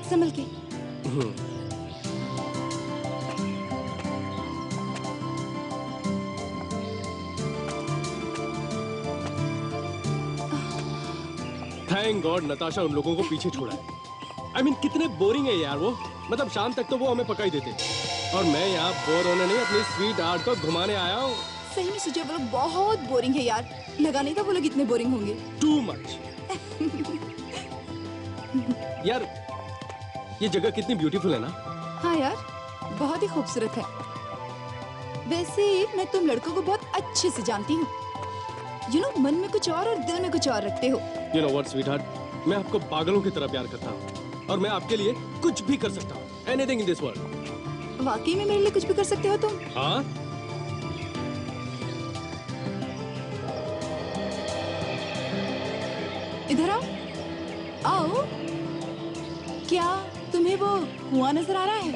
संभल के। Thank God Natasha उन लोगों को पीछे छोड़ा है। I mean, कितने बोरिंग है यार वो। मतलब शाम तक तो वो हमें पका ही देते और मैं यहाँ बोर होने नहीं अपनी स्वीट आर्ट को घुमाने आया हूँ। सही में सुजय वो लोग बहुत बोरिंग है यार। लगा नहीं था वो लोग इतने बोरिंग होंगे। Too much. यार ये जगह कितनी ब्यूटीफुल है ना। हाँ यार बहुत ही खूबसूरत है। वैसे मैं तुम लड़कों को बहुत अच्छे से जानती हूँ। You know, मन में कुछ और दिल में कुछ और रखते हो। You know what, sweetheart? मैं आपको पागलों की तरह प्यार करता हूँ और मैं आपके लिए कुछ भी कर सकता हूँ। Anything in this world. वाकई में मेरे लिए कुछ भी कर सकते हो तुम? हाँ? इधर आओ। आओ। क्या तुम्हें वो कुआं नजर आ रहा है?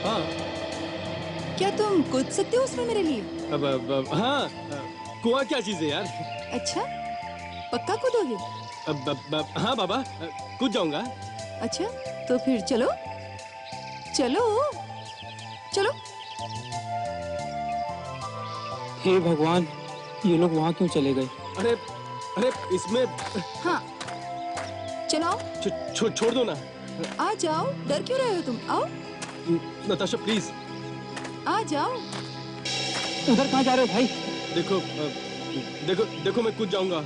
हाँ। क्या तुम कूद सकते हो उसमें मेरे लिए? अब हाँ। कुआं क्या चीज है यार? अच्छा, पक्का कूदोगे? हाँ बाबा, कूद जाऊंगा। अच्छा, तो फिर चलो, चलो, चलो। हे भगवान, ये लोग वहाँ क्यों चले गए? अरे इसमें। हाँ, चलो। छोड़ दो ना। आ जाओ, डर क्यों रहे हो तुम? आओ। नताशा प्लीज। आ जाओ। उधर कहाँ जा रहे हो भाई? देखो मैं कूद जाऊंगा।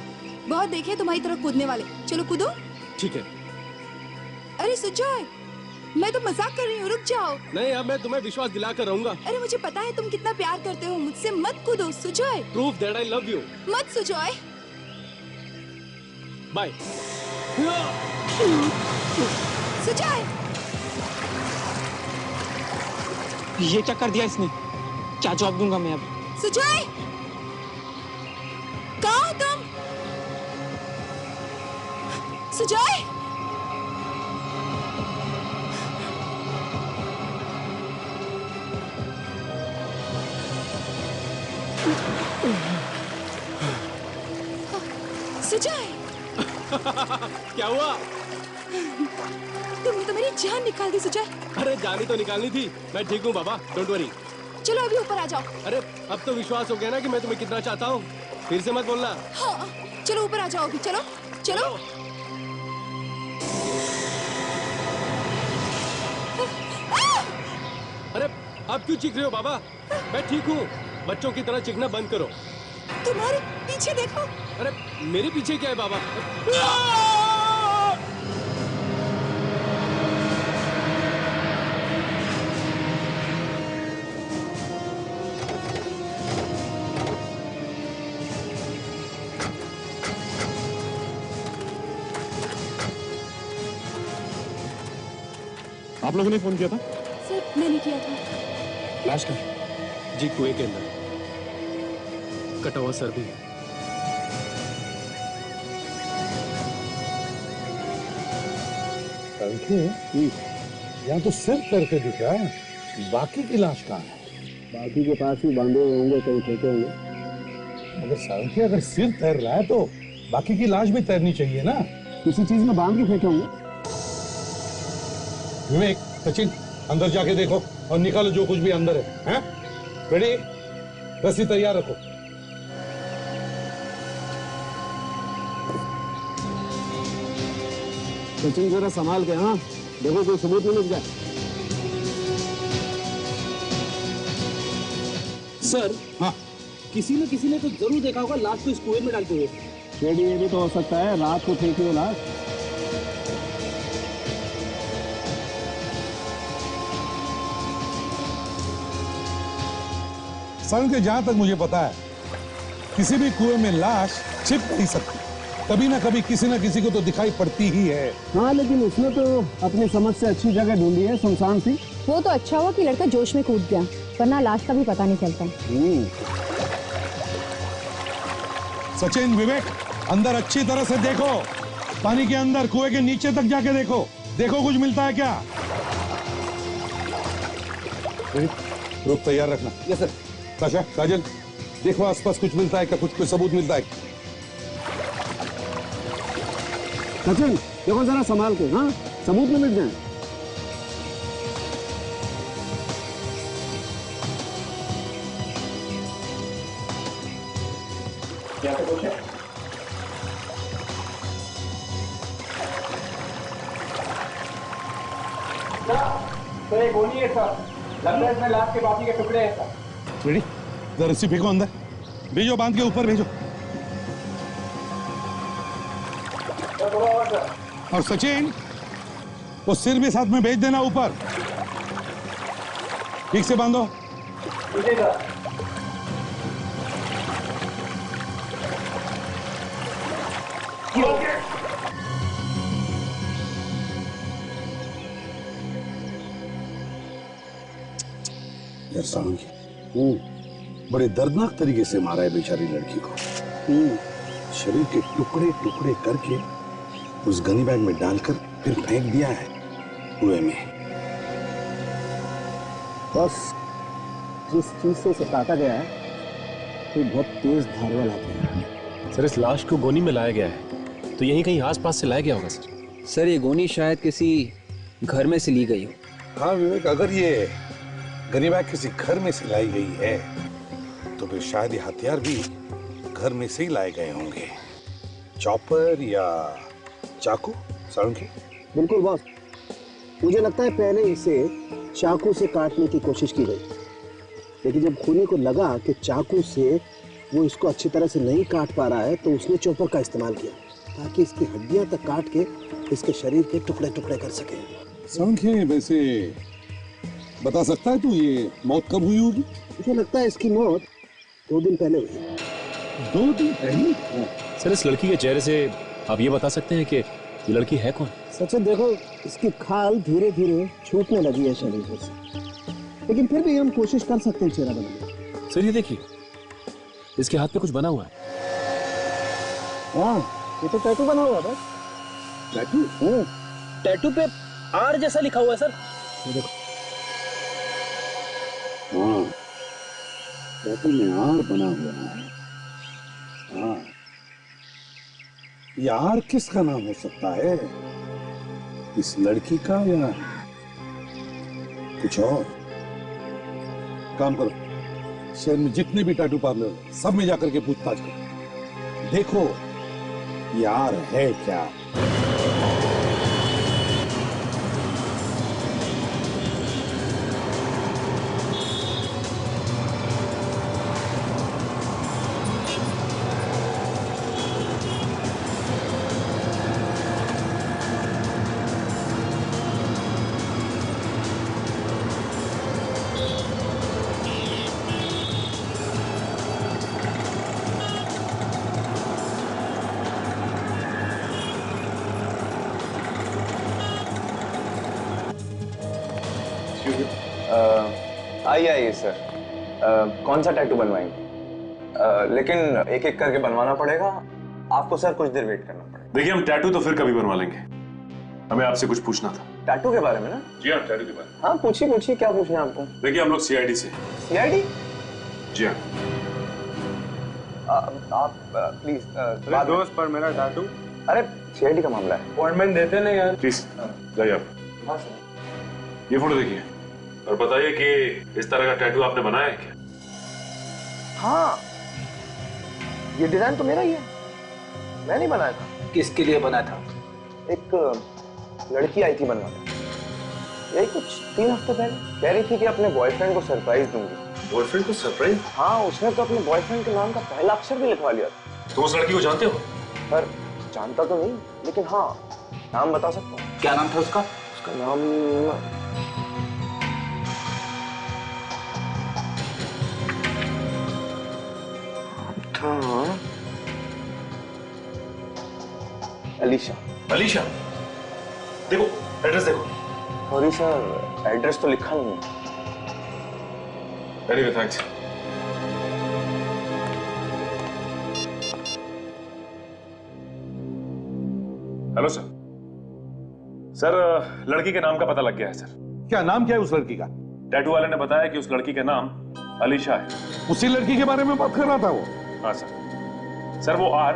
बहुत देखे तुम्हारी तरफ कूदने वाले। चलो कूदो। ठीक है। अरे सुजय, मैं तो मजाक कर रही हूँ, रुक जाओ। नहीं अब मैं तुम्हें विश्वास दिलाकर रहूंगा। अरे मुझे पता है तुम कितना प्यार करते हो मुझसे। मत कूदो Sujay. Proof that I love you. मत सुजय। बाय। सुजय, ये क्या कर दिया इसने? क्या जवाब दूंगा मैं अब? सुजय, कहाँ हो तुम? सुजय, सुजय। क्या हुआ? तुमने तो मेरी जान निकाल दी सुजय। अरे जानी तो निकालनी थी। मैं ठीक हूँ बाबा, डोंट वरी। चलो अभी ऊपर आ जाओ। अरे अब तो विश्वास हो गया ना कि मैं तुम्हें कितना चाहता हूँ। फिर से मत बोलना। हाँ, चलो ऊपर आ जाओ अभी। चलो चलो। अरे आप क्यों चीख रहे हो बाबा? मैं ठीक हूँ। बच्चों की तरह चीखना बंद करो। तुम्हारे पीछे देखो। अरे मेरे पीछे क्या है बाबा? आप लोगों ने फोन किया था? सर मैंने किया था। लाश का? जी कुएं के अंदर कटा हुआ सर भी है। यहाँ तो सिर्फ करके दिख रहा है, बाकी की लाश कहाँ है? बाकी के पास ही बांधे हुए होंगे, कहीं फेंके होंगे। अगर सारंगी अगर सिर तैर रहा है तो बाकी की लाश भी तैरनी चाहिए ना। किसी चीज में बांध के फेंके होंगे। विवेक, सचिन, अंदर जाके देखो और निकालो जो कुछ भी अंदर है। हैं? रेडी? रस्सी तैयार रखो। सचिन जरा संभाल के, हाँ देखो कोई सबूत नहीं मिल जाए। सर, हाँ किसी ने तो जरूर देखा होगा लाश को इस कुएं में डालते हुए। ये भी तो हो सकता है रात को फेंकी हो लाश। सारंगी, जहां तक मुझे पता है किसी भी कुएं में लाश छिप नहीं सकती। कभी ना कभी किसी ना किसी को तो दिखाई पड़ती ही है। हाँ लेकिन उसने तो अपनी समझ से अच्छी जगह ढूंढी है, सुनसान सी। वो तो अच्छा हुआ कि लड़का जोश में कूद गया, वरना लाश का भी पता नहीं चलता। सचिन, विवेक, अंदर अच्छी तरह से देखो। पानी के अंदर कुएं के नीचे तक जाके देखो। देखो कुछ मिलता है क्या? रुक, तैयार रखना। Yes sir. काशा, काजल, देखो आसपास कुछ मिलता है क्या? कुछ सबूत मिलता है? सचिन देखो जरा संभाल के, हाँ सबूत में मिट जाए। क्या कुछ है? सर ये गोली है सर, लगता है इसमें लाश के बाकी के टुकड़े हैं सर। रेडी, जरा रस्सी फेंको अंदर, भेजो बांध के ऊपर भेजो। और सचिन वो सिर भी साथ में भेज देना ऊपर, ठीक से बांधो। यार सामंत, बड़े दर्दनाक तरीके से मारा है बेचारी लड़की को। शरीर के टुकड़े टुकड़े करके उस गनी बैग में डालकर फिर फेंक दिया है कुएं में। बस जिस चीज से उसे काटा गया है वो बहुत तेज धार वाला है। सर इस लाश को गोनी में लाया गया है तो यहीं कहीं आसपास से लाया गया होगा सर। सर ये गोनी शायद किसी घर में से ली गई हो। हाँ विवेक, अगर ये गनी बैग किसी घर में से लाई गई है तो फिर शायद ये हथियार भी घर में से ही लाए गए होंगे। चॉपर या चाकू साळुंखे? बिल्कुल बॉस, मुझे लगता है पहले इसे चाकू से काटने की कोशिश की गई, लेकिन जब खूनी को लगा कि चाकू से वो इसको अच्छी तरह से नहीं काट पा रहा है तो उसने चॉपर का इस्तेमाल किया ताकि इसकी हड्डियां तक काट के इसके शरीर के टुकड़े टुकड़े कर सके। साळुंखे वैसे बता सकता है तू ये मौत कब हुई होगी? मुझे लगता है इसकी मौत 2 दिन पहले हुई। 2 दिन पहले? सर इस लड़की के चेहरे से आप ये बता सकते हैं कि ये लड़की है कौन? सचिन देखो, इसकी खाल धीरे धीरे छूटने लगी है शरीर से, लेकिन फिर भी हम कोशिश कर सकते हैं चेहरा बनाने। सर ये देखिए, इसके हाथ पे कुछ बना हुआ है। हाँ, ये तो टैटू बना हुआ है। टैटू? टैटू पे आर जैसा लिखा हुआ है सर। ये देखो। हाँ, टैटू में आर बना हुआ है। हाँ, यार किसका नाम हो सकता है? इस लड़की का या कुछ और? काम करो, शहर में जितने भी टैटू पार्लर सब में जाकर के पूछताछ करो, देखो यार है क्या। आइए सर, कौन सा टैटू बनवाएंगे? लेकिन एक एक करके बनवाना पड़ेगा आपको सर, कुछ देर वेट करना पड़ेगा। देखिए हम टैटू तो फिर कभी बनवा लेंगे, हमें आपसे कुछ पूछना था। टैटू के बारे में ना? जी हाँ, टैटू के बारे में। हाँ पूछिए पूछिए, क्या पूछना है आपको? देखिए हम लोग सीआईडी से। सीआईडी? जी हाँ। आप प्लीज दोस्त पर मेरा टैटू। अरे सीआईडी का मामला है, अपॉइंटमेंट देते नहीं यार। प्लीज जाइए आप। हाँ सर। ये फोटो देखिए और बताइए कि इस तरह का टैटू आपने बनाया है क्या? हाँ, ये डिजाइन तो मेरा ही है, मैं नहीं बनाया था। किसके लिए बना था? एक लड़की आई थी बनवाने, यही कुछ 3 हफ्ते पहले। कह रही थी कि अपने बॉयफ्रेंड को सरप्राइज दूंगी। बॉयफ्रेंड को सरप्राइज? हाँ, उसने तो अपने बॉयफ्रेंड के नाम का पहला अक्षर भी लिखवा लिया था। तो उस लड़की को जानते हो? पर जानता तो नहीं, लेकिन हाँ नाम बता सकता हूँ। क्या नाम था उसका? उसका नाम था अलीशा। अलीशा? देखो एड्रेस देखो। सॉरी सर, एड्रेस तो लिखा नहीं है। Anyway thanks. Hello sir. Sir लड़की के नाम का पता लग गया है सर। क्या नाम क्या है उस लड़की का? टैटू वाले ने बताया कि उस लड़की का नाम अलीशा है। उसी लड़की के बारे में बात कर रहा था वो? हाँ सर। सर वो आर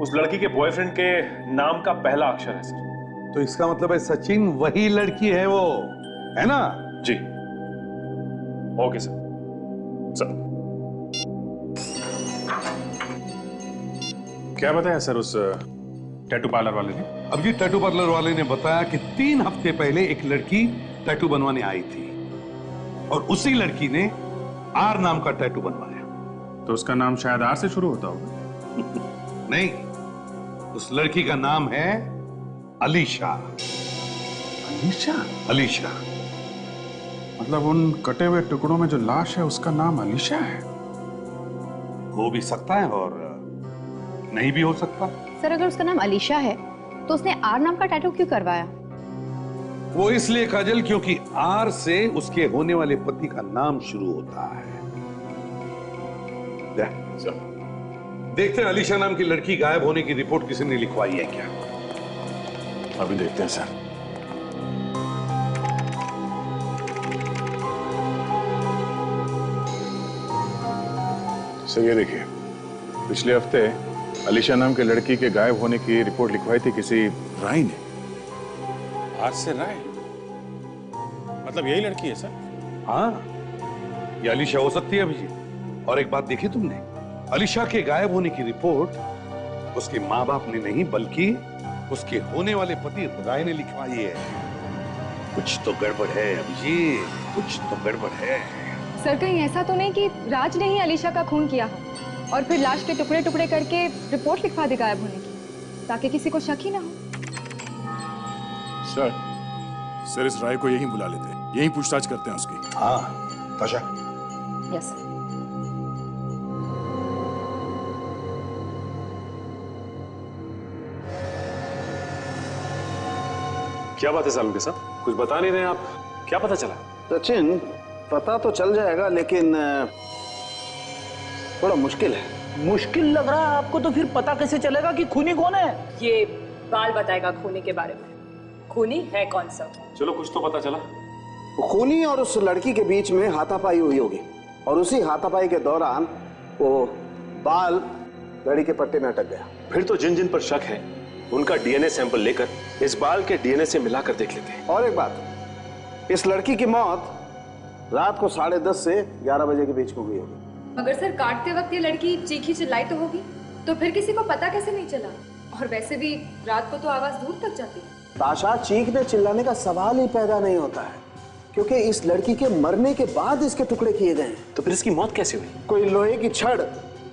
उस लड़की के बॉयफ्रेंड के नाम का पहला अक्षर है सर। तो इसका मतलब है सचिन वही लड़की है, वो है ना? जी। Okay sir. सर क्या बताया सर उस टैटू पार्लर वाले ने? अब ये टैटू पार्लर वाले ने बताया कि 3 हफ्ते पहले एक लड़की टैटू बनवाने आई थी और उसी लड़की ने आर नाम का टैटू बनवाया। तो उसका नाम शायद आर से शुरू होता होगा। नहीं, उस लड़की का नाम है अलीशा। अलीशा? अलीशा। मतलब उन कटे हुए टुकड़ों में जो लाश है उसका नाम अलीशा है? हो भी सकता है और नहीं भी हो सकता। सर अगर उसका नाम अलीशा है तो उसने आर नाम का टैटू क्यों करवाया? वो इसलिए काजल क्योंकि आर से उसके होने वाले पति का नाम शुरू होता है। देखते हैं अलीशा नाम की लड़की गायब होने की रिपोर्ट किसी ने लिखवाई है क्या? अभी देखते हैं सर। सर ये देखिए, पिछले हफ्ते अलीशा नाम के लड़की के गायब होने की रिपोर्ट लिखवाई थी किसी राय ने। आज से राय? मतलब यही लड़की है सर? हाँ, ये अलीशा हो सकती है अभिजीत। और एक बात देखी तुमने, अलीशा के गायब होने की रिपोर्ट उसके माँ बाप ने नहीं बल्कि उसके होने वाले पति राय ने लिखवाई है। कुछ तो गड़बड़ है अभिजीत, कुछ तो गड़बड़ है। सर कहीं ऐसा तो नहीं कि राज ने ही अलीशा का खून किया हो और फिर लाश के टुकड़े टुकड़े करके रिपोर्ट लिखवा दे गायब होने की, ताकि किसी को शक ही ना हो। सर इस राय को यहीं बुला लेते हैं, यहीं पूछताछ करते हैं उसकी। हाँ ताशा। यस। क्या बात है सालम के साथ? कुछ बता नहीं रहे आप, क्या पता चला? सचिन पता तो चल जाएगा लेकिन थोड़ा मुश्किल है। मुश्किल लग रहा है आपको? तो फिर पता कैसे चलेगा कि खूनी कौन है? ये बाल बताएगा खूनी के बारे में। खूनी है कौन सा? चलो कुछ तो पता चला। खूनी और उस लड़की के बीच में हाथापाई हुई होगी और उसी हाथापाई के दौरान वो बाल लड़ी के पट्टे में अटक गया। फिर तो जिन जिन पर शक है उनका डीएनए सैंपल लेकर इस बाल के डीएनए से मिलाकर देख लेते हैं। और एक बात, इस लड़की की मौत रात को 10:30 से 11 बजे के बीच में हुई होगी। मगर सर काटते वक्त ये लड़की चीखी चिल्लाई तो होगी, तो फिर किसी को पता कैसे नहीं चला? और वैसे भी रात को तो आवाज दूर तक जाती है। ताशा, चीखने चिल्लाने का सवाल ही पैदा नहीं होता है क्योंकि इस लड़की के मरने के बाद इसके टुकड़े किए गए हैं। तो फिर इसकी मौत कैसे हुई? कोई लोहे की छड़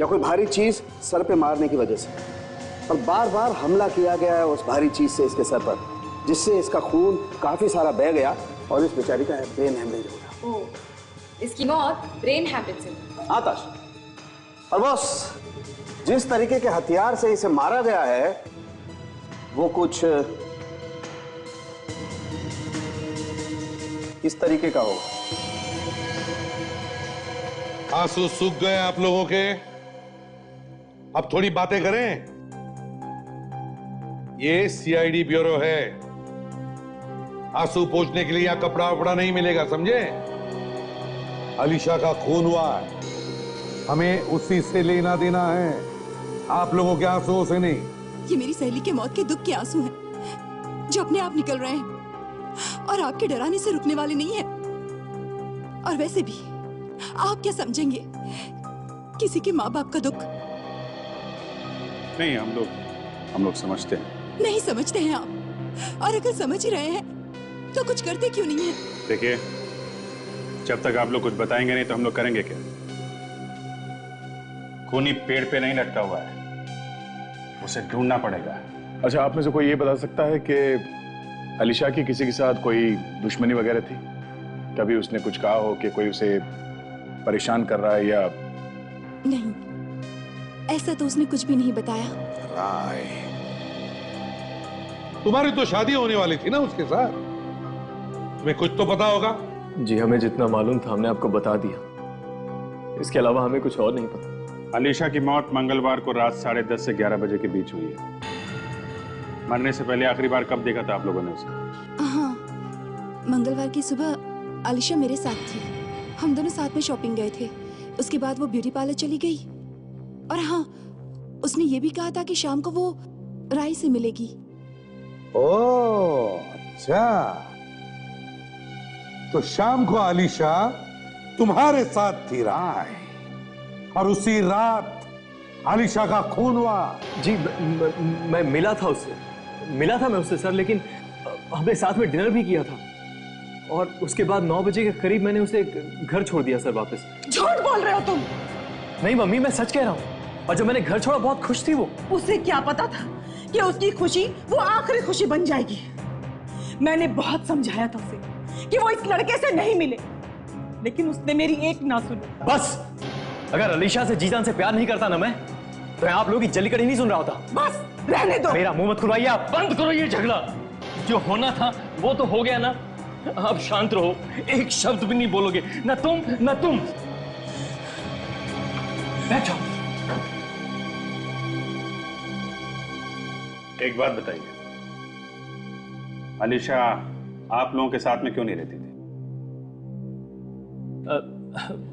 या कोई भारी चीज सर पे मारने की वजह से, और बार बार हमला किया गया है उस भारी चीज से इसके सर पर, जिससे इसका खून काफी सारा बह गया और इस बेचारी का ब्रेन हेमरेज हो गया। ओह, इसकी मौत ब्रेन हैमरेज से। हाँ ताशा, और बॉस जिस तरीके के हथियार से इसे मारा गया है वो कुछ इस तरीके का होगा। आंसू सूख गए आप लोगों के, अब थोड़ी बातें करें। ये सीआईडी ब्यूरो है, आंसू पोंछने के लिए यहां कपड़ा वपड़ा नहीं मिलेगा, समझे? अलीशा का खून हुआ है, हमें उसी से लेना देना है, आप लोगों के आंसुओं से नहीं। ये मेरी सहेली के मौत के दुख के आंसू हैं जो अपने आप निकल रहे हैं और आपके डराने से रुकने वाले नहीं है। और वैसे भी आप क्या समझेंगे किसी के माँ बाप का दुख? नहीं, हम लोग समझते हैं। नहीं समझते हैं आप, और अगर समझ ही रहे हैं तो कुछ करते क्यों नहीं है? देखिए, जब तक आप लोग कुछ बताएंगे नहीं तो हम लोग करेंगे क्या? खूनी पेड़ पे नहीं लटका हुआ है, उसे ढूंढना पड़ेगा। अच्छा, आप में से कोई ये बता सकता है कि अलीशा की किसी के साथ कोई दुश्मनी वगैरह थी? कभी उसने कुछ कहा हो कि कोई उसे परेशान कर रहा है या? नहीं, ऐसा तो उसने कुछ भी नहीं बताया। राय, तुम्हारी तो शादी होने वाली थी ना उसके साथ, तुम्हें कुछ तो पता होगा। जी, हमें जितना मालूम था हमने आपको बता दिया, इसके अलावा हमें कुछ और नहीं पता। अलीशा की मौत मंगलवार को रात 10:30 से 11 बजे के बीच हुई है। मरने से पहले आखिरी बार कब देखा था आप लोगों ने उसे? हाँ, मंगलवार की सुबह अलीशा मेरे साथ थी, हम दोनों साथ में शॉपिंग गए थे। उसके बाद वो ब्यूटी पार्लर चली गई और हाँ, उसने ये भी कहा था कि शाम को वो राय से मिलेगी। ओह अच्छा, तो शाम को आलिशा तुम्हारे साथ थी राय, और उसी रात आलिशा का खून हुआ। जी मैं मिला था उससे सर, लेकिन हमने साथ में डिनर भी किया था और उसके बाद 9 बजे के करीब मैंने उसे घर छोड़ दिया सर वापस। झूठ बोल रहे हो तुम? नहीं मम्मी, मैं सच कह रहा हूँ। और जब मैंने घर छोड़ा बहुत खुश थी वो। उसे क्या पता था कि उसकी खुशी वो आखिरी खुशी बन जाएगी। मैंने बहुत समझाया था उसे कि वो इस लड़के से नहीं मिले, लेकिन उसने मेरी एक ना सुनी। बस, अगर अलीशा से जी जान से प्यार नहीं करता ना मैं, तो आप लोग की जल्लीकड़ी नहीं सुन रहा होता। बस रहने दो। मेरा मुंह मत खुलवाइए आप, बंद करो ये झगड़ा। जो होना था वो तो हो गया ना, अब शांत रहो, एक शब्द भी नहीं बोलोगे, ना तुम ना तुम। बैठ जाओ। एक बात बताइए, अलीशा आप लोगों के साथ में क्यों नहीं रहती थी?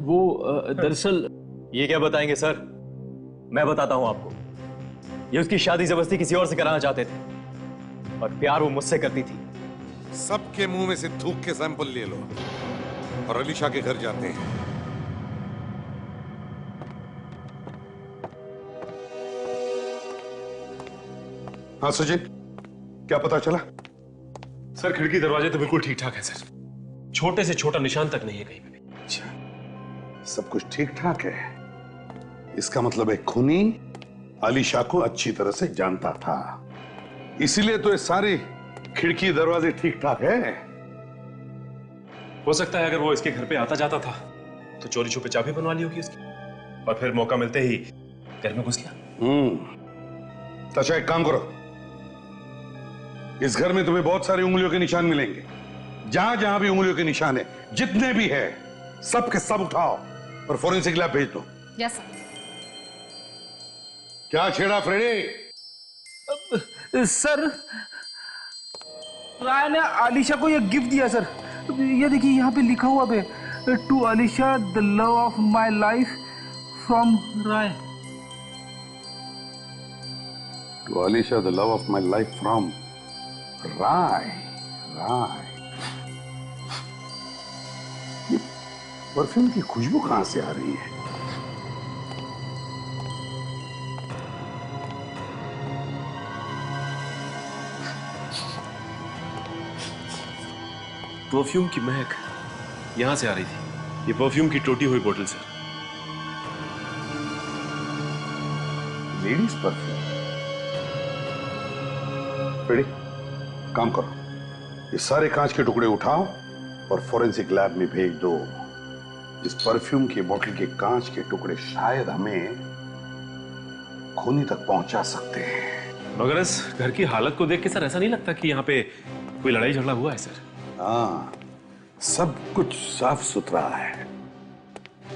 वो दरअसल। ये क्या बताएंगे सर, मैं बताता हूं आपको। ये उसकी शादी जबरदस्ती किसी और से कराना चाहते थे, और प्यार वो मुझसे करती थी। सबके मुंह में से थूक के सैंपल ले लो और अलीशा के घर जाते हैं। हाँ सचिन, क्या पता चला? सर खिड़की दरवाजे तो बिल्कुल ठीक ठाक है सर, छोटे से छोटा निशान तक नहीं है कहीं पे भी। अच्छा, सब कुछ ठीक ठाक है। इसका मतलब एक खूनी अलीशा को अच्छी तरह से जानता था, इसीलिए तो ये सारी खिड़की दरवाजे ठीक ठाक है। हो सकता है अगर वो इसके घर पे आता जाता था तो चोरी छुपे चाबी बनवा ली होगी उसकी, और फिर मौका मिलते ही घर में घुस गया। अच्छा एक काम करो, इस घर में तुम्हें बहुत सारी उंगलियों के निशान मिलेंगे। जहां जहां भी उंगलियों के निशान है, जितने भी है, सब के सब उठाओ और फोरेंसिक लैब भेज दो। Yes sir. क्या छेड़ा फ्रेडी? सर, राय ने आलिशा को ये गिफ्ट दिया सर। ये देखिए यहाँ पे लिखा हुआ है, to Alisha the love of my life from Rai. To Alisha the love of my life from Rai. ये परफ्यूम की खुशबू कहां से आ रही है? परफ्यूम की महक यहां से आ रही थी। ये परफ्यूम की टूटी हुई बोतल सर। Ladies perfume. रेडी, काम करो, ये सारे कांच के टुकड़े उठाओ और फोरेंसिक लैब में भेज दो। इस परफ्यूम की बोतल के कांच के टुकड़े शायद हमें खूनी तक पहुंचा सकते हैं। मगर इस घर की हालत को देख के सर ऐसा नहीं लगता कि यहाँ पे कोई लड़ाई झगड़ा हुआ है सर। हाँ, सब कुछ साफ सुथरा है।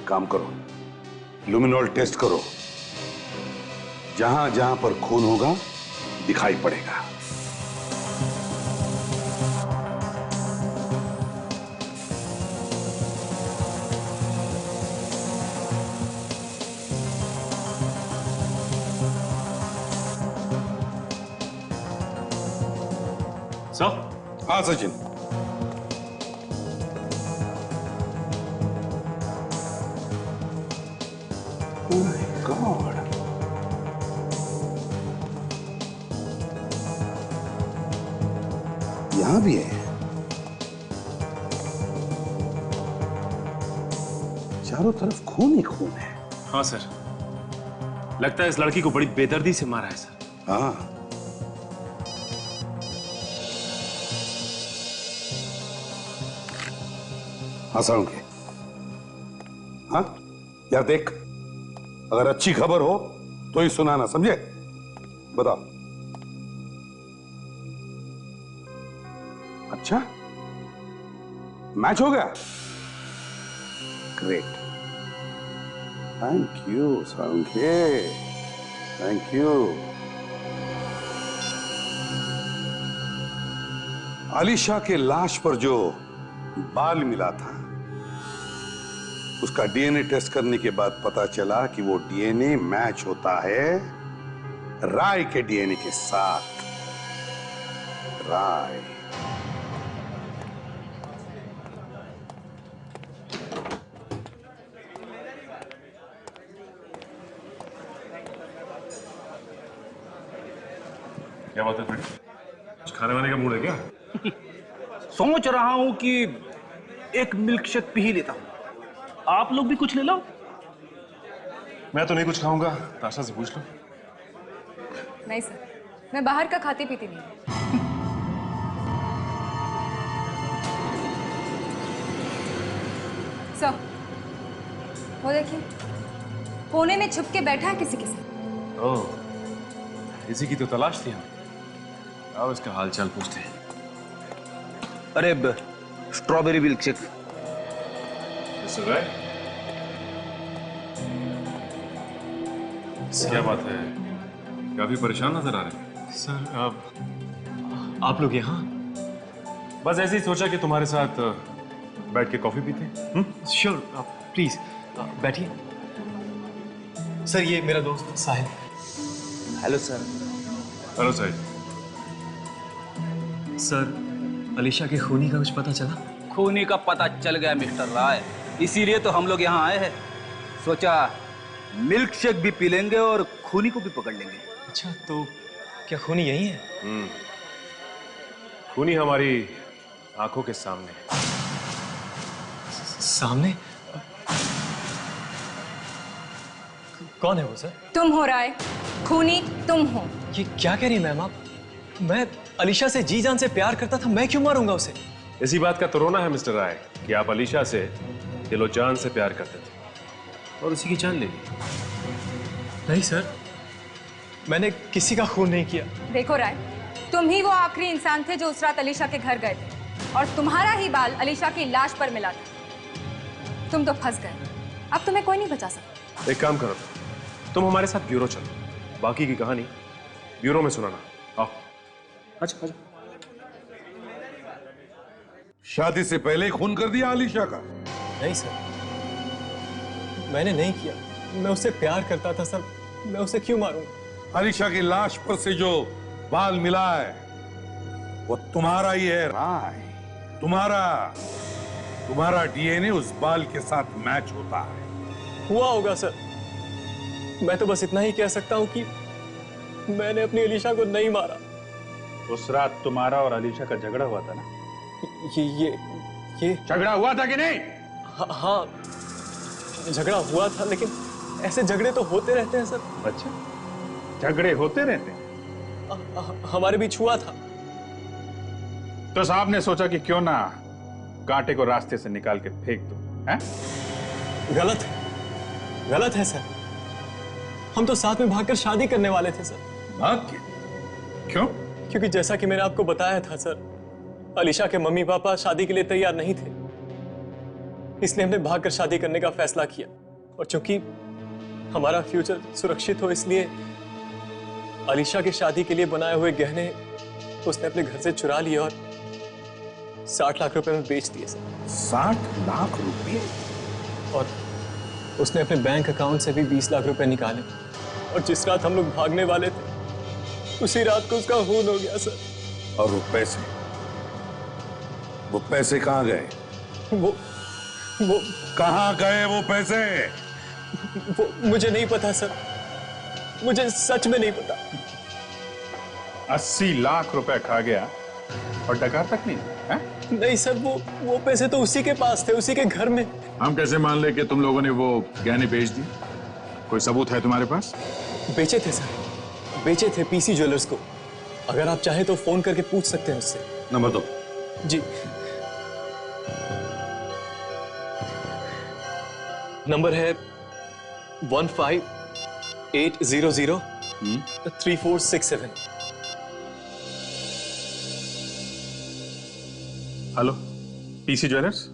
काम करो, लुमिनॉल टेस्ट करो, जहां जहां पर खून होगा दिखाई पड़ेगा। सर? हाँ सचिन। Oh my God. यहां भी है। चारों तरफ खून ही खून है। हाँ सर, लगता है इस लड़की को बड़ी बेदर्दी से मारा है सर। हाँ, हंसाऊंगे। हाँ यार, देख, अगर अच्छी खबर हो तो ही सुनाना, समझे? बताओ। अच्छा, मैच हो गया? ग्रेट, थैंक यू साउंगे, थैंक यू। आलिशा के लाश पर जो बाल मिला था, उसका डीएनए टेस्ट करने के बाद पता चला कि वो डीएनए मैच होता है राय के डीएनए के साथ। राय क्या बात है फ्रेंड? कुछ खाने वाने का मूड है क्या? सोच रहा हूं कि एक मिल्क शेक पी ही लेता हूं। आप लोग भी कुछ ले लो। मैं तो नहीं कुछ खाऊंगा, ताशा से पूछ लो। नहीं सर, मैं बाहर का खाती पीती नहीं। सर, वो देखिए, कोने में छुप के बैठा है किसी के साथ। ओह, इसी की तो तलाश थी हमें। आओ इसका हालचाल पूछते हैं। अरे स्ट्रॉबेरी मिल्क शेक। क्या बात है? काफी परेशान नजर आ रहे हैं। सर आप लोग यहाँ? बस ऐसे ही सोचा कि तुम्हारे साथ बैठ के कॉफी पीते हैं। श्योर, प्लीज बैठिए। सर ये मेरा दोस्त Sahil. Hello sir. Hello Sahil. Sir Alisha के खूनी का कुछ पता चला? खूनी का पता चल गया मिस्टर राय, इसीलिए तो हम लोग यहाँ आए हैं। सोचा मिल्क शेक भी पी लेंगे और खूनी को भी पकड़ लेंगे। अच्छा, तो क्या खूनी यही है? खूनी हमारी आंखों के सामने। सामने? कौन है वो सर? तुम हो राय, खूनी तुम हो। ये क्या कह रही मैम आप? मैं अलीशा से जी जान से प्यार करता था, मैं क्यों मारूंगा उसे? इसी बात का तो रोना है मिस्टर राय कि आप अलीशा से दिलो जान से प्यार करते थे और उसी की जान ले ली। नहीं सर, मैंने किसी का खून नहीं किया। देखो राय, तुम ही वो आखिरी इंसान थे जो उस रात अलीशा के घर गए थे और तुम्हारा ही बाल अलीशा की लाश पर मिला था। तुम तो फंस गए, अब तुम्हें कोई नहीं बचा सकता। एक काम करो, तुम हमारे साथ ब्यूरो चलो, बाकी की कहानी ब्यूरो में सुनाना। आओ। अच्छा अच्छा। शादी से पहले ही खून कर दिया अलीशा का? नहीं सर, मैंने नहीं किया। मैं उससे प्यार करता था सर, मैं उसे क्यों मारूंगा? अलीशा की लाश पर से जो बाल मिला है वो तुम्हारा ही है राय, तुम्हारा डीएनए उस बाल के साथ मैच होता है। हुआ होगा सर, मैं तो बस इतना ही कह सकता हूं कि मैंने अपनी अलीशा को नहीं मारा। उस रात तुम्हारा और अलीशा का झगड़ा हुआ था ना? ये झगड़ा हुआ था कि नहीं? हाँ, झगड़ा हुआ था, लेकिन ऐसे झगड़े तो होते रहते हैं सर। अच्छा, झगड़े होते रहते हैं? हमारे बीच हुआ था। तो साहब ने सोचा कि क्यों ना कांटे को रास्ते से निकाल के फेंक दो, हैं? गलत है सर। हम तो साथ में भागकर शादी करने वाले थे सर। भाग के? क्यों? क्योंकि जैसा कि मैंने आपको बताया था सर, अलीशा के मम्मी पापा शादी के लिए तैयार नहीं थे, इसलिए हमने भागकर शादी करने का फैसला किया। और चूंकि हमारा फ्यूचर सुरक्षित हो, इसलिए अलीशा की शादी के लिए बनाए हुए गहने उसने अपने घर से चुरा लिए और 60 लाख रुपए में बेच दिए सर। 60 लाख रुपए? और उसने अपने बैंक अकाउंट से भी 20 लाख रुपए निकाले। और जिस रात हम लोग भागने वाले थे, उसी रात को उसका खून हो गया सर। और वो पैसे कहाँ गए? वो कहाँ गए वो पैसे? वो मुझे नहीं पता सर, मुझे सच में नहीं पता। 80 लाख रुपए खा गया और डकार तक नहीं है? नहीं सर, वो पैसे तो उसी के पास थे, उसी के घर में। हम कैसे मान ले कि तुम लोगों ने वो गहने बेच दिए? कोई सबूत है तुम्हारे पास? बेचे थे सर, बेचे थे पीसी ज्वेलर्स को। अगर आप चाहे तो फोन करके पूछ सकते हैं उससे। नंबर दो। जी, नंबर है 15800-3467। Hello, PC jewellers?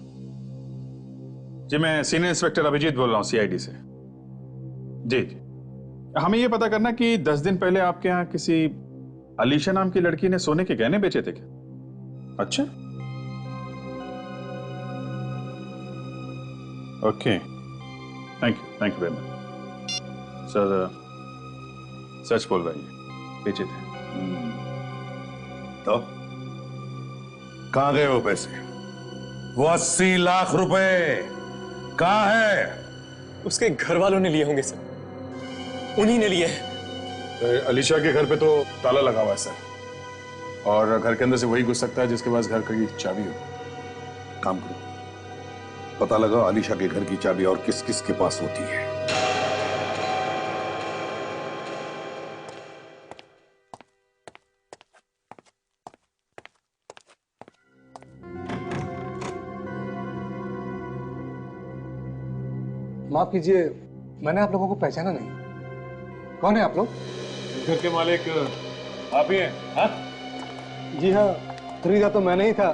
जी, मैं सीनियर इंस्पेक्टर अभिजीत बोल रहा हूँ, सीआईडी से। जी, हमें यह पता करना कि 10 दिन पहले आपके यहाँ किसी अलीशा नाम की लड़की ने सोने के गहने बेचे थे क्या? अच्छा, okay, thank you very much sir. सच बोल रही है, नीचे थे। तो कहां गए वो पैसे? वो 80 लाख रुपए कहां है? उसके घर वालों ने लिए होंगे सर, उन्हीं ने लिए हैं। अलीशा के घर पे तो ताला लगा हुआ है सर, और घर के अंदर से वही घुस सकता है जिसके पास घर की चाबी हो। काम करो, पता लगाओ अलीशा के घर की चाबी और किस किस के पास होती है। माफ कीजिए, मैंने आप लोगों को पहचाना नहीं। कौन है आप लोग? घर के मालिक आप ही हैं? हाँ? जी हाँ, खरीदा तो मैंने ही था,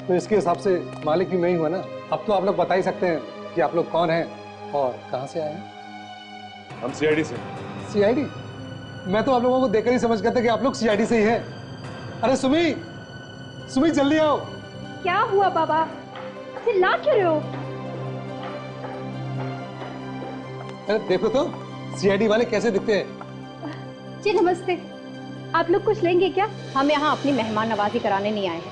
तो इसके हिसाब से मालिक भी मैं ही हुआ ना। अब तो आप लोग बता ही सकते हैं कि आप लोग कौन हैं और कहाँ से आए हैं। हम सीआईडी से। सीआईडी? मैं तो आप लोगों को देखकर ही समझ गया था कि आप लोग सीआईडी से ही हैं। अरे सुमी, सुमी जल्दी आओ। क्या हुआ बाबा, चिल्ला क्यों रहे हो? अरे देखो तो सीआईडी वाले कैसे दिखते हैं। जी नमस्ते, आप लोग कुछ लेंगे क्या? हम यहाँ अपनी मेहमान नवाजी कराने नहीं आए हैं,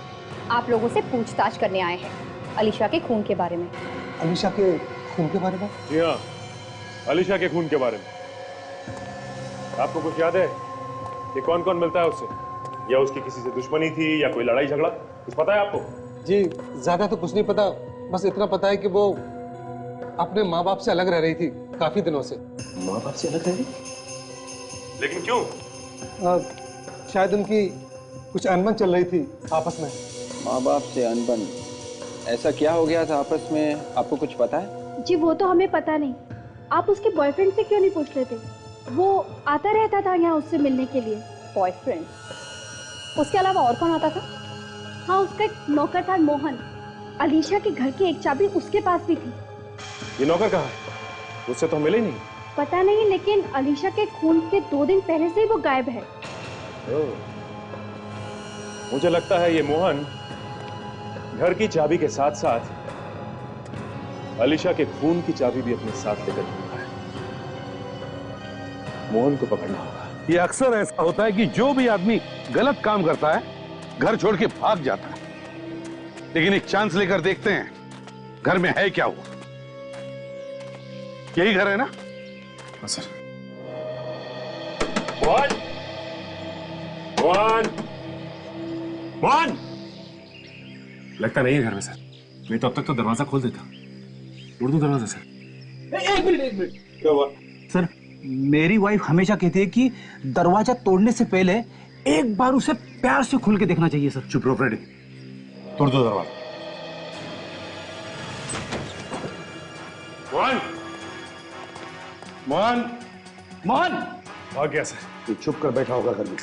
आप लोगों से पूछताछ करने आए हैं अलीशा के खून के बारे में। अलीशा के खून के बारे में? जी हाँ, अलीशा के खून के बारे में। आपको कुछ याद है कि कौन कौन मिलता है उससे, या उसकी किसी से दुश्मनी थी या कोई लड़ाई झगड़ा, कुछ पता है आपको? जी ज्यादा तो कुछ नहीं पता, बस इतना पता है कि वो अपने माँ बाप से अलग रह रही थी काफी दिनों से। माँ बाप से अलग रह रही? लेकिन क्यों? शायद उनकी कुछ अनबन चल रही थी आपस में। माँ बाप से अनबन? ऐसा क्या हो गया था आपस में, आपको कुछ पता है? जी वो तो हमें पता नहीं, आप उसके बॉयफ्रेंड से क्यों नहीं पूछ लेते? वो आता रहता था यहाँ उससे मिलने के लिए। बॉयफ्रेंड? उसके अलावा और कौन आता था? हाँ, उसका एक नौकर था मोहन, अलीशा के घर की एक चाबी उसके पास भी थी। ये नौकर कहाँ है? उससे तो मिले ही नहीं। पता नहीं, लेकिन अलीशा के खून के 2 दिन पहले से ही वो गायब है। मुझे लगता है ये मोहन घर की चाबी के साथ साथ अलीशा के खून की चाबी भी अपने साथ लेकर घूमता है। मोहन को पकड़ना होगा। ये अक्सर ऐसा होता है कि जो भी आदमी गलत काम करता है घर छोड़ के भाग जाता है, लेकिन एक चांस लेकर देखते हैं घर में है क्या हुआ। यही घर है ना? हाँ सर। मोहन! मोहन! मोहन! लगता नहीं है घर में सर, मैं तो अब तक तो दरवाजा खोल देता। तोड़ दूं दरवाजा सर? एक मिनट। क्या हुआ? सर, मेरी वाइफ हमेशा कहती है कि दरवाजा तोड़ने से पहले एक बार उसे प्यार से खोल के देखना चाहिए सर। चुप रहो फ्रेडी, तोड़ दो दरवाजा। मोहन! मोहन! मोहन! भाग गया सर। ये चुप कर बैठा होगा घर में,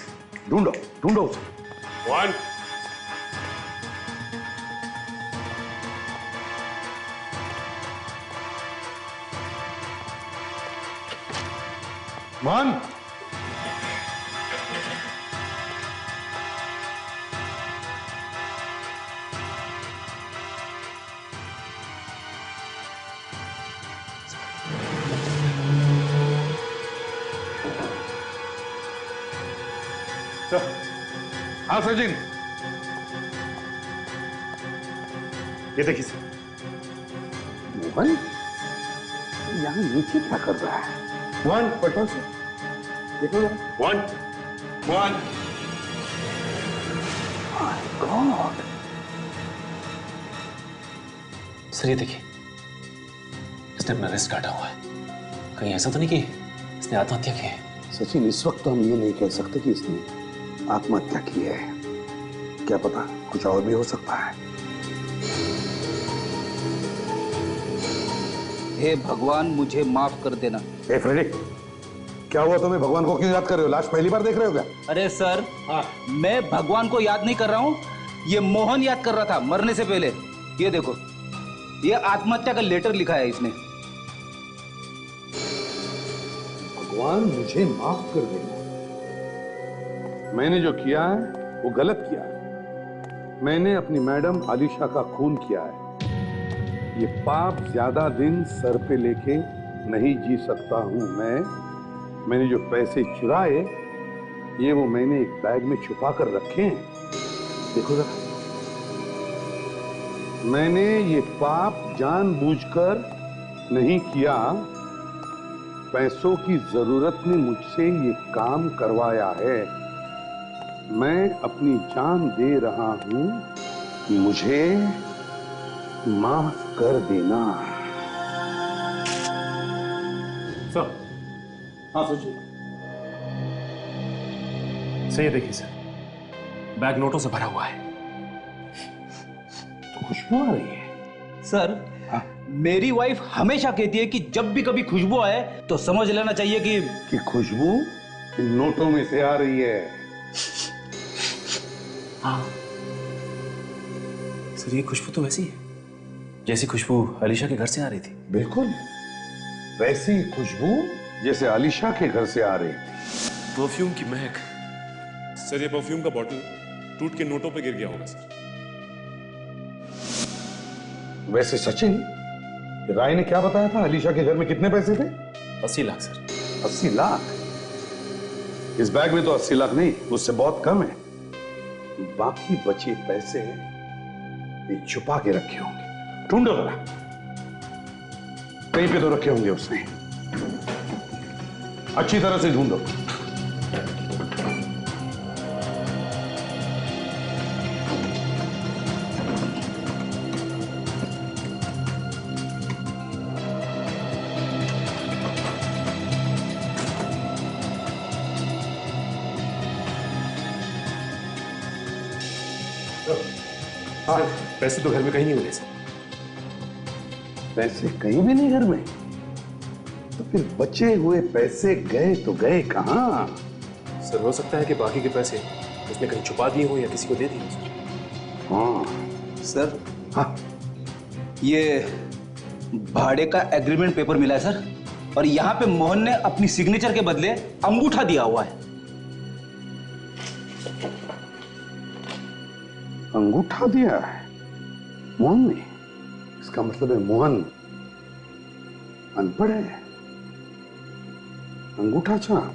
ढूंढो ढूंढो उसे। मोहन! मोहन! हाँ सचिन, ये देखिए सर। मोहन यहाँ नीचे क्या कर रहा है? मोहन पटो से देखो। मोहन! मोहन! गॉड! सर ये देखिए, इसने अपना रिस्क काटा हुआ है। कहीं ऐसा तो नहीं कि इसने आत्महत्या की है? सचिन, इस वक्त तो हम ये नहीं कह सकते कि इसने आत्महत्या की है, क्या पता कुछ और भी हो सकता है। हे भगवान, मुझे माफ कर देना। ए फ्रेडी, क्या हुआ तुम्हें? भगवान को क्यों याद कर रहे हो? लाश पहली बार देख रहे हो क्या? अरे सर, मैं भगवान को याद नहीं कर रहा हूँ, ये मोहन याद कर रहा था मरने से पहले। ये देखो, ये आत्महत्या का लेटर लिखा है इसने। भगवान मुझे माफ कर देना, मैंने जो किया है वो गलत किया है। मैंने अपनी मैडम अलीशा का खून किया है। ये पाप ज्यादा दिन सर पे लेके नहीं जी सकता हूं मैं, मैंने जो पैसे चुराए ये वो मैंने एक बैग में छुपा कर रखे हैं। देखो जरा, मैंने ये पाप जानबूझकर नहीं किया। पैसों की जरूरत ने मुझसे ये काम करवाया है। मैं अपनी जान दे रहा हूं, मुझे माफ कर देना। सर। हाँ सोचिए। सही है, देखिए सर, बैग नोटों से भरा हुआ है। तो खुशबू आ रही है। सर, मेरी वाइफ हमेशा कहती है कि जब भी कभी खुशबू आए तो समझ लेना चाहिए कि खुशबू इन नोटों में से आ रही है। हाँ सर, ये खुशबू तो वैसी है जैसी खुशबू अलीशा के घर से आ रही थी। बिल्कुल वैसी खुशबू जैसे अलीशा के घर से आ रही थी। परफ्यूम की महक। सर, ये परफ्यूम का बॉटल टूट के नोटों पे गिर गया होगा सर। वैसे सचिन, राय ने क्या बताया था? अलीशा के घर में कितने पैसे थे? 80 लाख सर। 80 लाख? इस बैग में तो 80 लाख नहीं, उससे बहुत कम है। बाकी बचे पैसे ये छुपा के रखे होंगे। ढूंढो जरा, कहीं पे तो रखे होंगे उसने। अच्छी तरह से ढूंढो। हाँ, पैसे तो घर में कहीं नहीं मिले सर। पैसे कहीं भी नहीं घर में? तो फिर बचे हुए पैसे गए तो गए कहां? सर, हो सकता है कि बाकी के पैसे उसने कहीं छुपा दिए हो या किसी को दे दिए हो सर। हाँ सर। हाँ, ये भाड़े का एग्रीमेंट पेपर मिला है सर, और यहाँ पे मोहन ने अपनी सिग्नेचर के बदले अंगूठा दिया हुआ है। अंगूठा दिया है मोहन ने? इसका मतलब है मोहन अनपढ़ है। अंगूठा छाप?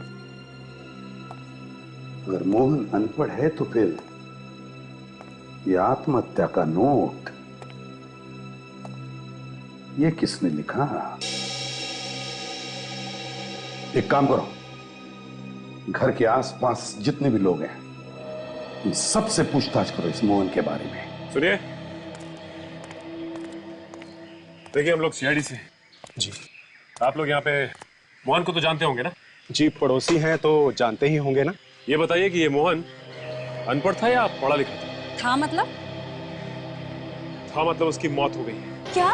अगर मोहन अनपढ़ है तो फिर यह आत्महत्या का नोट ये किसने लिखा? एक काम करो, घर के आसपास जितने भी लोग हैं इन सबसे पूछताछ करो इस मोहन के बारे में। सुनिए, देखिए हम लोग सीआईडी से। जी। आप लोग यहाँ पे मोहन को तो जानते होंगे ना? जी, पड़ोसी हैं तो जानते ही होंगे ना। ये बताइए कि ये मोहन अनपढ़ था या पढ़ा लिखा था? था मतलब? था मतलब उसकी मौत हो गई। क्या?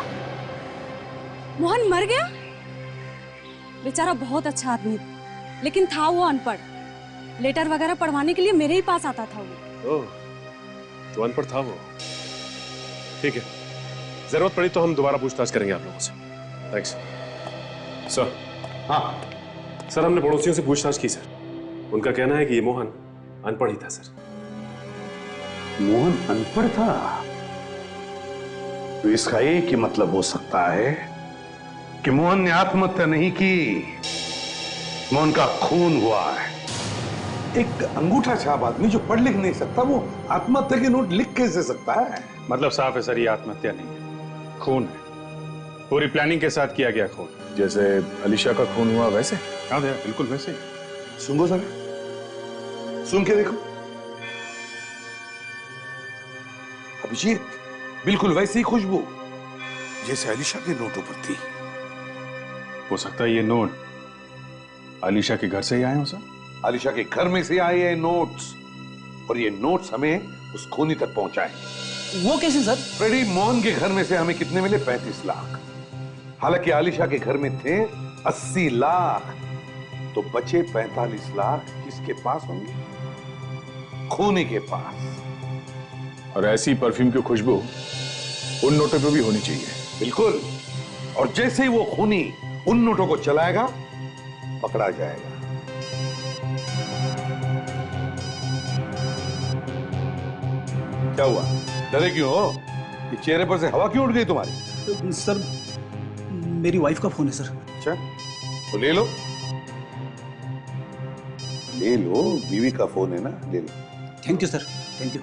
मोहन मर गया? बेचारा बहुत अच्छा आदमी था, लेकिन था वो अनपढ़। लेटर वगैरह पढ़वाने के लिए मेरे ही पास आता था वो। ओह, तो अनपढ़ था वो। ठीक है, जरूरत पड़ी तो हम दोबारा पूछताछ करेंगे आप लोगों से। Thanks sir. हाँ सर, हमने पड़ोसियों से पूछताछ की सर। उनका कहना है कि ये मोहन अनपढ़ ही था सर। मोहन अनपढ़ था? तो इसका एक ही मतलब हो सकता है कि मोहन ने आत्महत्या नहीं की, मोहन का खून हुआ है। एक अंगूठा छाप आदमी जो पढ़ लिख नहीं सकता वो आत्महत्या के नोट लिख कैसे सकता है? मतलब साफ है सर, ये आत्महत्या नहीं है, खून है। पूरी प्लानिंग के साथ किया गया खून। जैसे अलीशा का खून हुआ वैसे? हाँ भैया, बिल्कुल वैसे ही। सुनो जरा, सुन के देखो। अभिजीत, बिल्कुल वैसी ही खुशबू जैसे अलीशा के नोटों पर थी। हो सकता है ये नोट अलीशा के घर से ही आए हो सर? अलीशा के घर में से आए हैं नोट्स, और ये नोट्स हमें उस खूनी तक पहुंचाए। वो कैसे सर? फ्रेडी, मोहन के घर में से हमें कितने मिले? 35 लाख। हालांकि आलिशा के घर में थे 80 लाख, तो बचे 45 लाख किसके पास होंगे? खूनी के पास। और ऐसी परफ्यूम की खुशबू उन नोटों पे भी होनी चाहिए। बिल्कुल, और जैसे ही वो खूनी उन नोटों को चलाएगा पकड़ा जाएगा। क्या हुआ, डरे क्यों हो? ये चेहरे पर से हवा क्यों उड़ गई तुम्हारी? सर, मेरी वाइफ का फोन है सर। अच्छा, तो ले लो। ले लो, बीवी का फोन है ना, ले लो। Thank you sir, thank you.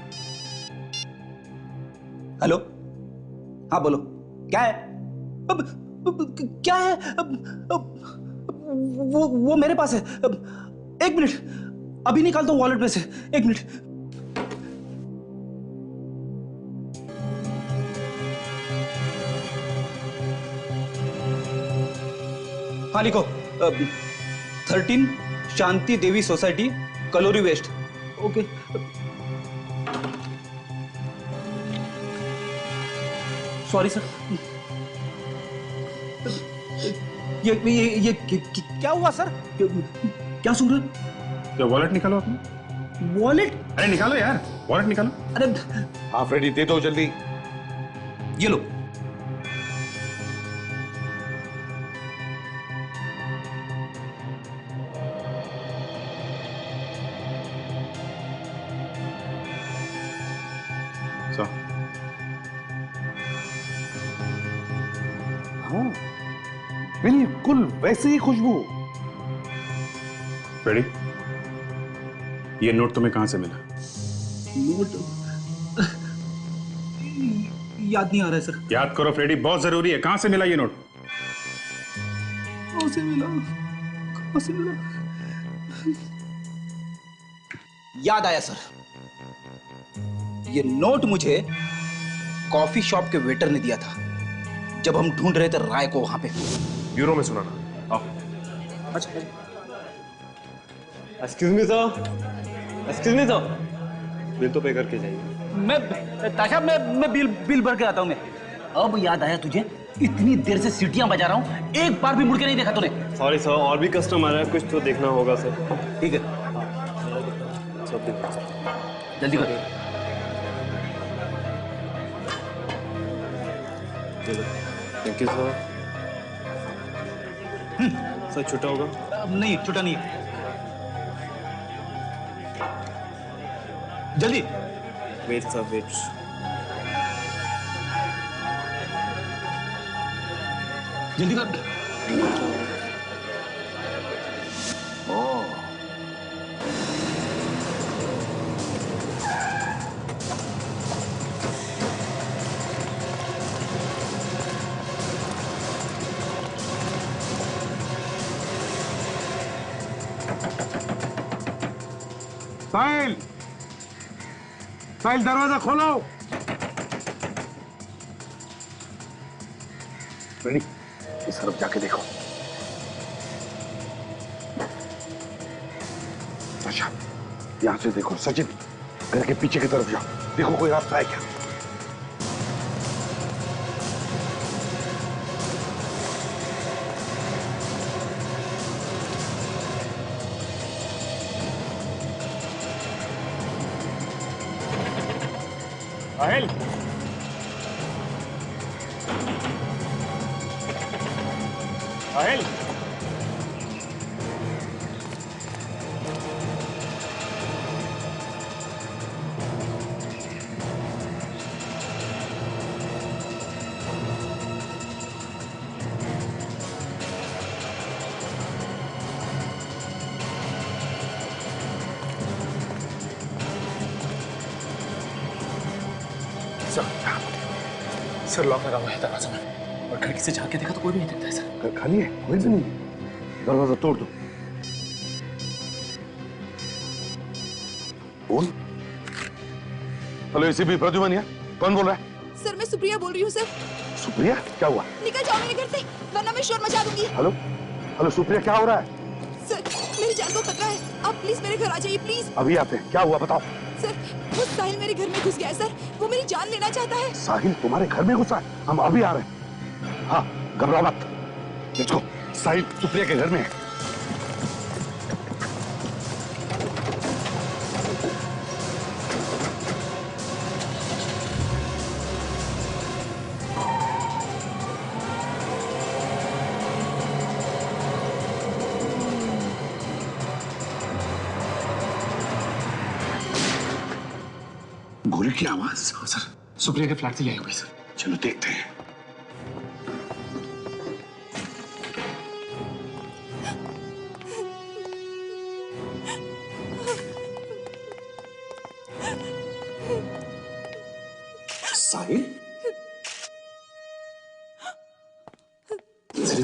Hello, हाँ बोलो, क्या है? क्या है? वो मेरे पास है। एक मिनट, अभी निकालता हूँ वॉलेट में से, एक मिनट। हाँ लिखो, 13 शांति देवी सोसाइटी, कलोरी वेस्ट। ओके। Sorry sir. ये क्या हुआ सर? क्या सुन रहे? क्या वॉलेट निकालो अपनी? वॉलेट? अरे निकालो यार, वॉलेट निकालो। अरे हाँ फ्रेडी, दे दो जल्दी। ये लो। हाँ, बिल्कुल वैसे ही खुशबू। फ्रेडी, ये नोट तुम्हें कहां से मिला? नोट याद नहीं आ रहा है सर। याद करो फ्रेडी, बहुत जरूरी है। कहां से मिला ये नोट? कहां से मिला? कहां से मिला? याद आया सर, ये नोट मुझे कॉफी शॉप के वेटर ने दिया था जब हम ढूंढ रहे थे राय को वहां पे। ब्यूरो में सुना ना। आओ। अच्छा। Excuse me sir, excuse me sir, bill तो पे करके जाइए। मैं ताशा, मैं बिल भर के आता हूं मैं। अब याद आया तुझे? इतनी देर से सीटियां बजा रहा हूं, एक बार भी मुड़ के नहीं देखा तूने। सॉरी सर, और भी कस्टमर है, कुछ तो देखना होगा सर। ठीक है, जल्दी कर। Thank you sir. सर छुट्टा होगा? नहीं, छुट्टा नहीं है। जल्दी। Wait sir, wait. जल्दी कर। साहिल, साहिल दरवाजा खोलो। रेडी, इस तरफ जाके देखो। अच्छा, यहां से देखो। सचिन, घर के पीछे की तरफ जाओ, देखो कोई रास्ता है क्या। साहिल, साहिल, सर लॉक लगा हुआ है दरवाजा में, और खिड़की से झांक के देखा तो कोई भी नहीं दिखता है सर। घर खाली है, कोई भी नहीं। दरवाजा तोड़ दो। बोल। हेलो, एसीपी प्रद्युमन यहाँ। कौन बोल रहा है? सर मैं सुप्रिया बोल रही हूँ सर। सुप्रिया, क्या हुआ? निकल जाओ मेरे घर से, वरना मैं शोर मचा दूंगी। हेलो, हेलो सुप्रिया, क्या हो रहा है? सर मेरी जान को खतरा है, आप प्लीज मेरे घर आ जाइए प्लीज। अभी आते हैं, क्या हुआ बताओ। सर वो साहिल मेरे घर में घुस गया है सर, वो मेरी जान लेना चाहता है। साहिल तुम्हारे घर में घुसा है? हम अभी आ रहे हैं। हाँ, घबराओ मत। Let's go. साहिल सुप्रिया के घर में है। गोली की आवाज? सर सुप्रिया के फ्लैट से आई हुई सर। चलो देखते हैं। साहिल?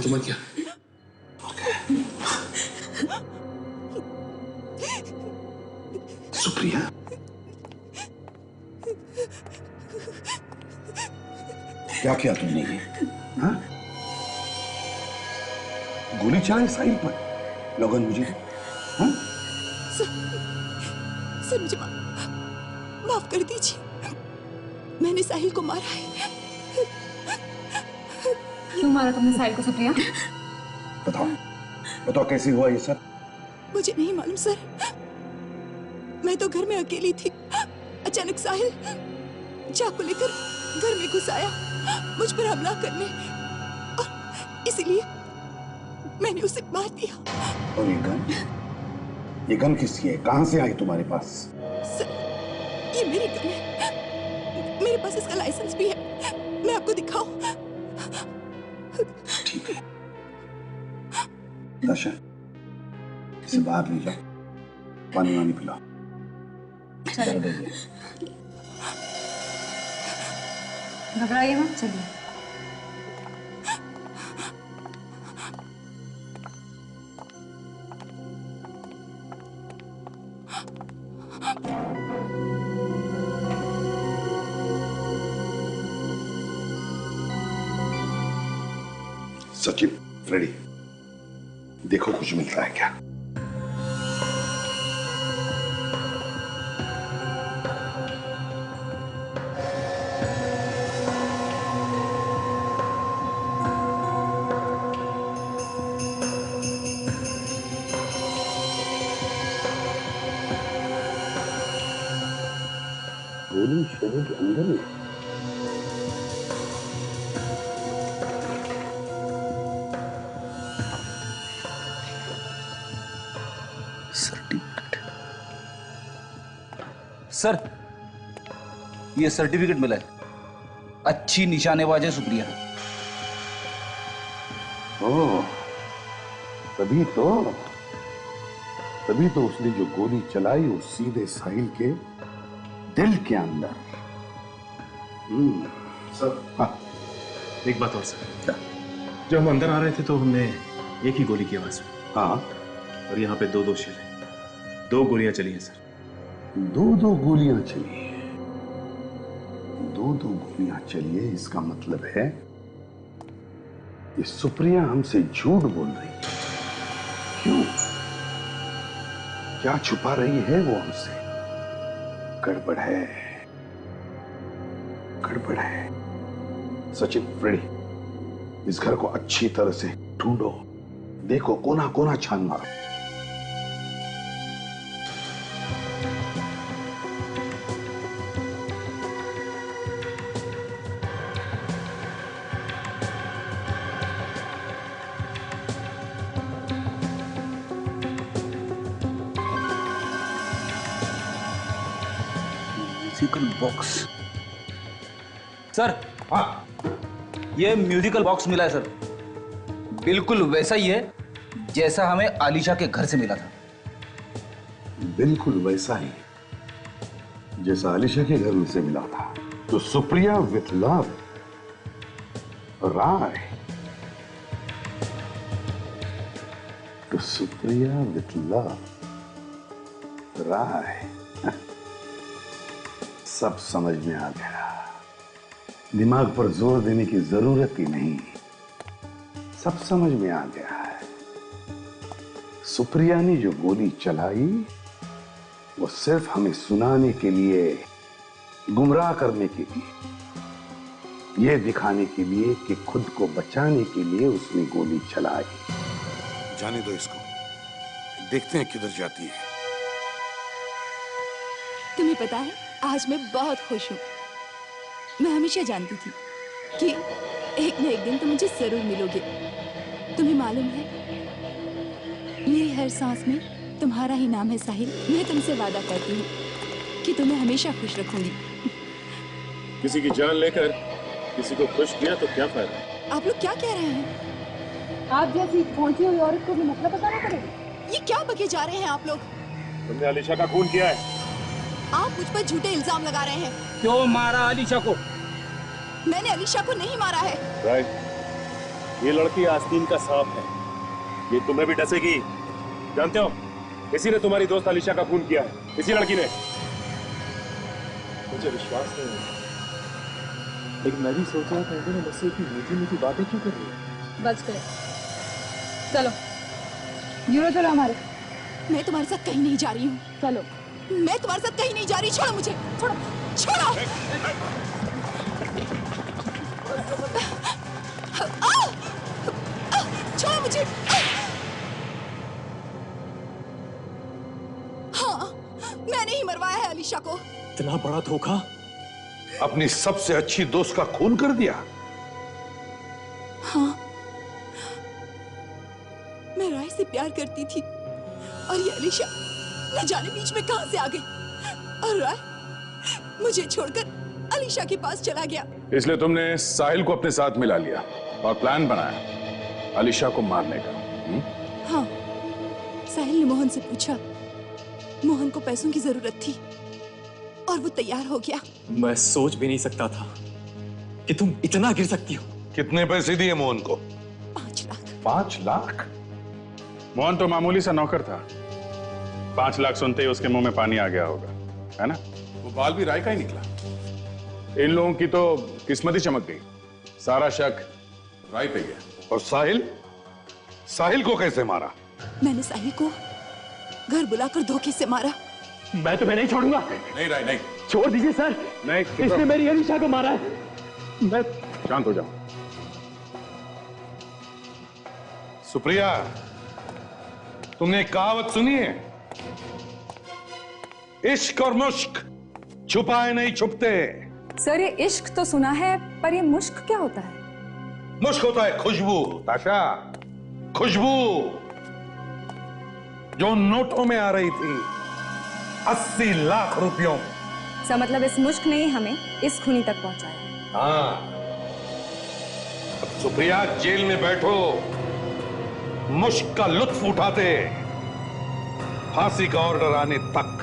तुम्हें क्या? सुप्रिया, क्या किया तुमने ये? हाँ? गोली चलाई साहिल पर? लगन मुझे? हाँ? सर मुझे माफ कर दीजिए, मैंने साहिल को मारा है। क्यों मारा तुमने साहिल को सुप्रिया? बताओ, बताओ कैसे हुआ ये सब? मुझे नहीं मालूम सर, मैं तो घर में अकेली थी। अचानक साहिल चाकू लेकर घर में घुस आया मुझ पर हमला करने, और इसीलिए मैंने उसे मार दिया। और ये गन किसकी है? कहां से आई तुम्हारे पास? सर, ये मेरी गन है, मेरे पास इसका लाइसेंस भी है, मैं आपको दिखाऊं? ठीक है, ताशा, इसे बाहर ले जाओ, पानी वानी पिलाओ। घबराइए मत, चलिए। सचिन, फ्रेडी, देखो कुछ मिल रहा है क्या? गोली शरीर के अंदर ही। सर, ये सर्टिफिकेट मिला है। अच्छी निशानेबाज है सुप्रिया। ओह, तभी तो उसने जो गोली चलाई वो सीधे साहिल के दिल के अंदर। सर, हाँ, एक बात और सर, जब हम अंदर आ रहे थे तो हमने एक ही गोली की आवाज सुनी। हाँ, और यहाँ पे दो शेर हैं, 2 गोलियां चली हैं सर। दो गोलियां चली है। दो गोलियां चली है, इसका मतलब है ये सुप्रिया हमसे झूठ बोल रही है। क्यों? क्या छुपा रही है वो हमसे? गड़बड़ है, गड़बड़ है। सचिन, फ्रेडी, इस घर को अच्छी तरह से ढूंढो, देखो कोना कोना छान मारो। Musical box. सर, हाँ, ये म्यूजिकल बॉक्स मिला है सर। बिल्कुल वैसा ही है जैसा हमें आलिशा के घर से मिला था। बिल्कुल वैसा ही जैसा आलिशा के घर में से मिला था। तो सुप्रिया विथ लव, राय। तो सुप्रिया विथ लव, राय। सब समझ में आ गया। दिमाग पर जोर देने की जरूरत ही नहीं, सब समझ में आ गया है। सुप्रिया ने जो गोली चलाई वो सिर्फ हमें सुनाने के लिए, गुमराह करने के लिए, यह दिखाने के लिए कि खुद को बचाने के लिए उसने गोली चलाई। जाने दो इसको, देखते हैं किधर जाती है। तुम्हें पता है, आज मैं बहुत खुश हूँ। मैं हमेशा जानती थी कि एक न एक दिन तुम मुझे जरूर मिलोगे। तुम्हें मालूम है, मेरी हर सांस में तुम्हारा ही नाम है साहिल। मैं तुमसे वादा करती हूँ कि तुम्हें हमेशा खुश रखूंगी। किसी की जान लेकर किसी को खुश किया तो क्या फायदा? आप लोग क्या कह रहे हैं? आप जैसी पहुंची हुई औरत को भी मतलब बताना पड़ेगा। ये क्या बके जा रहे हैं आप लोग? तुमने आलिशा का खून किया है। आप मुझ पर झूठे इल्जाम लगा रहे हैं। क्यों मारा आलिशा को? मैंने अलीशा को नहीं मारा है। राइट। ये लड़की आस्तीन का सांप है, ये तुम्हें भी डसेगी। जानते हो, इसी ने तुम्हारी दोस्त अलीशा का खून किया है, इसी लड़की ने। मुझे विश्वास नहीं होता, लेकिन मैं भी सोच रहा था इन्होंने मुझसे इतनी मीठी मीठी बातें क्यों कर रही है। बच गए, चलो यूरो चलो हमारे। मैं तुम्हारे साथ कहीं नहीं जा रही हूँ। चलो। मैं तुम्हारे साथ कहीं नहीं जा रही, छोड़ो मुझे, छोड़ो, छोड़ो। छोड़ो मुझे। हाँ, मैंने ही मरवाया है अलीशा को। इतना बड़ा धोखा, अपनी सबसे अच्छी दोस्त का खून कर दिया। हाँ, मैं राय से प्यार करती थी और ये अलीशा न जाने बीच में कहां से आ गई, और राय मुझे छोड़कर अलीशा के पास चला गया। इसलिए तुमने साहिल को अपने साथ मिला लिया और प्लान बनाया अलीशा को मारने का। हाँ, साहिल ने मोहन से पूछा, मोहन को पैसों की जरूरत थी और वो तैयार हो गया। मैं सोच भी नहीं सकता था कि तुम इतना गिर सकती हो। कितने पैसे दिए मोहन को? 5 लाख। 5 लाख? मोहन तो मामूली सा नौकर था, 5 लाख सुनते ही उसके मुंह में पानी आ गया होगा, है ना? वो बाल भी राय का ही निकला। इन लोगों की तो किस्मत ही चमक गई, सारा शक राय पे गया। और साहिल? साहिल को कैसे मारा? मैंने साहिल को घर बुलाकर धोखे से मारा। मैं तुम्हें नहीं छोड़ूंगा। नहीं राय, नहीं। छोड़ दीजिए सर, नहीं, इसने मेरी अलीशा को मारा है। मैं शांत हो जाओ। सुप्रिया, तुमने एक कहावत सुनी है, इश्क और मुश्क छुपाए नहीं छुपते। सर ये इश्क तो सुना है, पर ये मुश्क क्या होता है? मुश्क होता है खुशबू, ताशा, खुशबू जो नोटों में आ रही थी, 80 लाख रुपयों। इसका मतलब इस मुश्क ने ही हमें इस खूनी तक पहुंचाया। हाँ, अब सुप्रिया जेल में बैठो, मुश्क का लुत्फ उठाते, फांसी का ऑर्डर आने तक।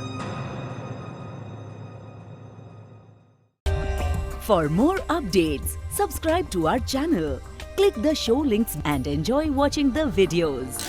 For more updates, subscribe to our channel, click the show links and enjoy watching the videos.